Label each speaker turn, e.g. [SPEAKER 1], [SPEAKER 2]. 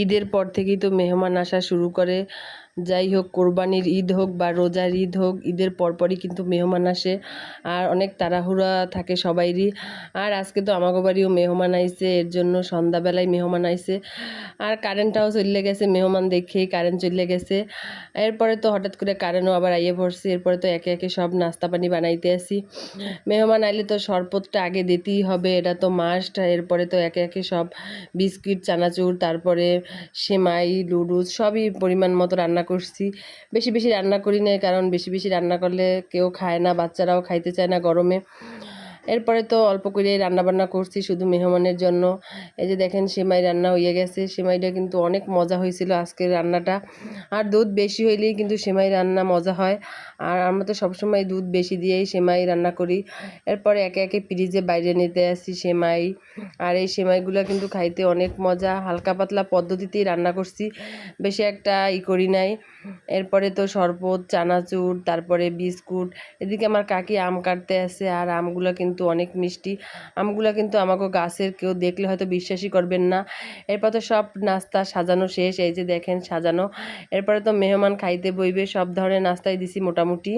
[SPEAKER 1] ঈদের পর থেকেই তো মেহমান আসা শুরু করে। যাই হোক, কোরবানির ঈদ হোক বা রোজার ঈদ হোক, ঈদের পরপরই কিন্তু মেহমান আসে আর অনেক তাড়াহুড়া থাকে সবাইরই। আর আজকে তো আমাগো বাড়িও মেহমান আইছে, এর জন্য সন্ধ্যাবেলায় মেহমান আইছে আর কারেন্টটাও চলে গেছে। মেহমান দেখেই কারেন্ট চলে গেছে। এরপরে তো হঠাৎ করে কারেন্টও আবার আইয়ে পড়ছে। এরপরে তো একে একে সব নাস্তা পানি বানাইতে আসি। মেহমান আইলে তো শরবতটা আগে দিতেই হবে, এটা তো মাস্ট। এরপরে তো একে একে সব বিস্কিট, চানাচুর, তারপরে সেমাই, লুডুস সবই পরিমাণ মতো রান্না করছি। বেশি বেশি রান্না করি না, কারণ বেশি বেশি রান্না করলে কেউ খায় না, বাচ্চারাও খাইতে চায় না গরমে। এরপরে তো অল্প করে রান্নাবান্না করছি শুধু মেহমানের জন্য। এই যে দেখেন সেমাই রান্না হয়ে গেছে। সেমাইটা কিন্তু অনেক মজা হয়েছিল আজকের রান্নাটা। আর দুধ বেশি হইলেই কিন্তু সেমাই রান্না মজা হয়। আর আমরা তো সবসময় দুধ বেশি দিয়েই সেমাই রান্না করি। এরপরে একে একে ফ্রিজে বাইরে নিতে আসি সেমাই। আর এই সেমাইগুলো কিন্তু খাইতে অনেক মজা। হালকা পাতলা পদ্ধতিতেই রান্না করছি, বেশি একটা করি নাই। এরপরে তো শরবত, চানাচুর, তারপরে বিস্কুট। এদিকে আমার কাকি আম কাটতে আসে, আর আমগুলো কিন্তু অনেক মিষ্টি। আমগুলো কিন্তু আমাকে গাছের, কেউ দেখলে হয়তো বিশ্বাসই করবেন না। এরপর তো সব নাস্তা সাজানো শেষ, এই যে দেখেন সাজানো। এরপরে তো মেহমান খাইতে বইবে, সব ধরনের নাস্তাই দিছি মোটামুটি।